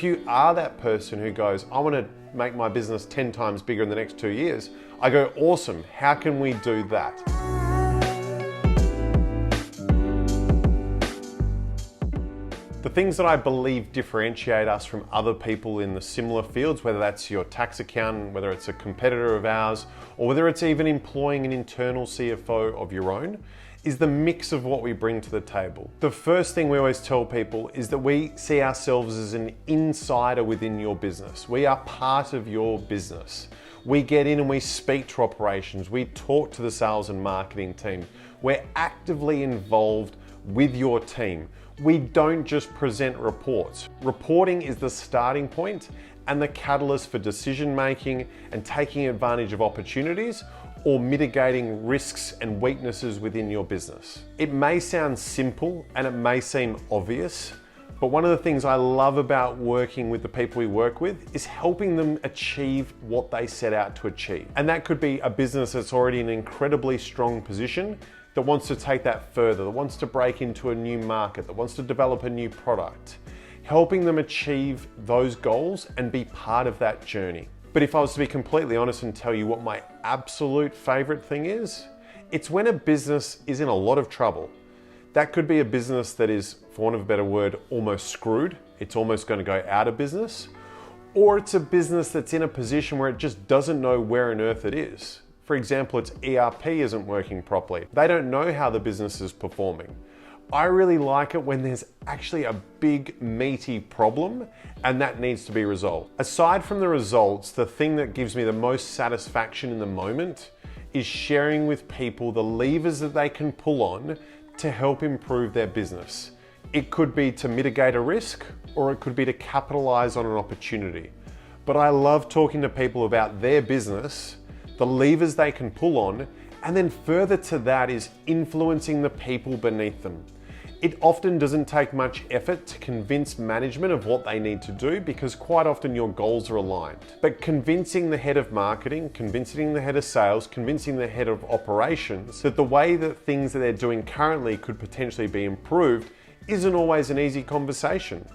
if you are that person who goes, I want to make my business 10 times bigger in the next 2 years, I go, awesome, how can we do that? The things that I believe differentiate us from other people in the similar fields, whether that's your tax accountant, whether it's a competitor of ours, or whether it's even employing an internal CFO of your own, is the mix of what we bring to the table. The first thing we always tell people is that we see ourselves as an insider within your business. We are part of your business. We get in and we speak to operations. We talk to the sales and marketing team. We're actively involved with your team. We don't just present reports. Reporting is the starting point and the catalyst for decision making and taking advantage of opportunities or mitigating risks and weaknesses within your business. It may sound simple and it may seem obvious, but one of the things I love about working with the people we work with is helping them achieve what they set out to achieve. And that could be a business that's already in an incredibly strong position that wants to take that further, that wants to break into a new market, that wants to develop a new product, helping them achieve those goals and be part of that journey. But if I was to be completely honest and tell you what my absolute favorite thing is, it's when a business is in a lot of trouble. That could be a business that is, for want of a better word, almost screwed. It's almost going to go out of business. Or it's a business that's in a position where it just doesn't know where on earth it is. For example, its ERP isn't working properly. They don't know how the business is performing. I really like it when there's actually a big, meaty problem and that needs to be resolved. Aside from the results, the thing that gives me the most satisfaction in the moment is sharing with people the levers that they can pull on to help improve their business. It could be to mitigate a risk or it could be to capitalize on an opportunity. But I love talking to people about their business, the levers they can pull on, and then further to that is influencing the people beneath them. It often doesn't take much effort to convince management of what they need to do because quite often your goals are aligned. But convincing the head of marketing, convincing the head of sales, convincing the head of operations that the way that things that they're doing currently could potentially be improved isn't always an easy conversation.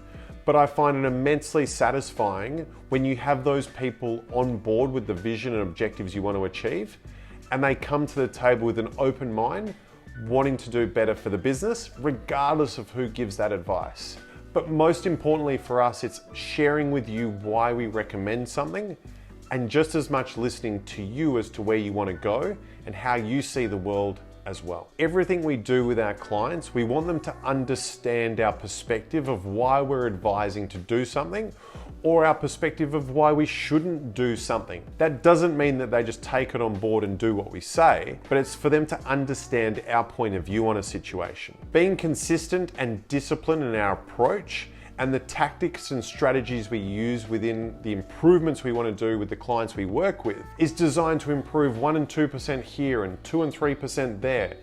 But I find it immensely satisfying when you have those people on board with the vision and objectives you want to achieve, and they come to the table with an open mind, wanting to do better for the business, regardless of who gives that advice. But most importantly for us, it's sharing with you why we recommend something, and just as much listening to you as to where you want to go and how you see the world as well. Everything we do with our clients, we want them to understand our perspective of why we're advising to do something or our perspective of why we shouldn't do something. That doesn't mean that they just take it on board and do what we say, but it's for them to understand our point of view on a situation. Being consistent and disciplined in our approach and the tactics and strategies we use within the improvements we want to do with the clients we work with is designed to improve 1% and 2% here and 2% and 3% there.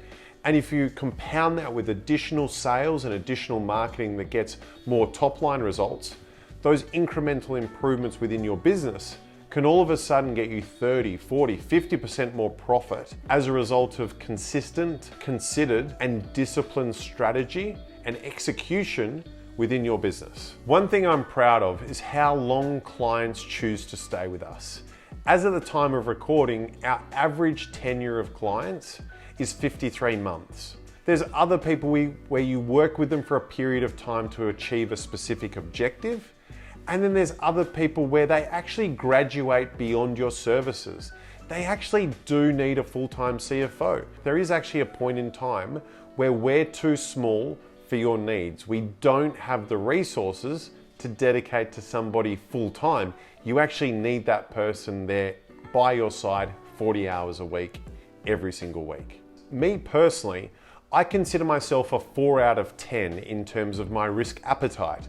And if you compound that with additional sales and additional marketing that gets more top-line results, those incremental improvements within your business can all of a sudden get you 30, 40, 50% more profit as a result of consistent, considered, and disciplined strategy and execution within your business. One thing I'm proud of is how long clients choose to stay with us. As of the time of recording, our average tenure of clients is 53 months. There's other people where you work with them for a period of time to achieve a specific objective, and then there's other people where they actually graduate beyond your services. They actually do need a full-time CFO. There is actually a point in time where we're too small for your needs. We don't have the resources to dedicate to somebody full-time. You actually need that person there by your side 40 hours a week, every single week. Me personally, I consider myself a 4 out of 10 in terms of my risk appetite.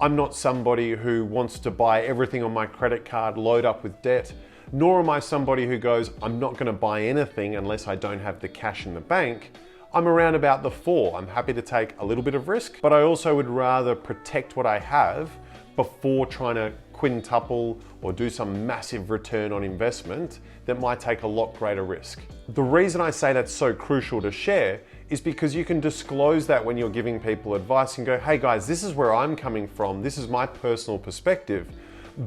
I'm not somebody who wants to buy everything on my credit card, load up with debt, nor am I somebody who goes, I'm not going to buy anything unless I don't have the cash in the bank. I'm around about the 4. I'm happy to take a little bit of risk, but I also would rather protect what I have before trying to quintuple or do some massive return on investment that might take a lot greater risk. The reason I say that's so crucial to share is because you can disclose that when you're giving people advice and go, hey guys, this is where I'm coming from, this is my personal perspective,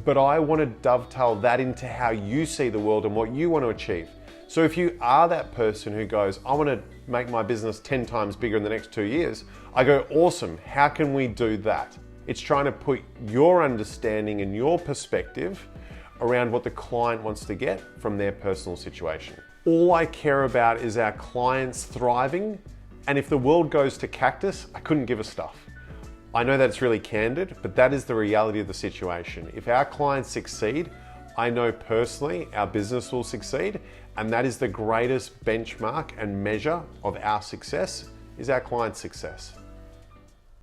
but I want to dovetail that into how you see the world and what you want to achieve. So if you are that person who goes, I want to make my business 10 times bigger in the next 2 years, I go, awesome, how can we do that? It's trying to put your understanding and your perspective around what the client wants to get from their personal situation. All I care about is our clients thriving, and if the world goes to cactus, I couldn't give a stuff. I know that's really candid, but that is the reality of the situation. If our clients succeed, I know personally our business will succeed, and that is the greatest benchmark and measure of our success, is our client's success.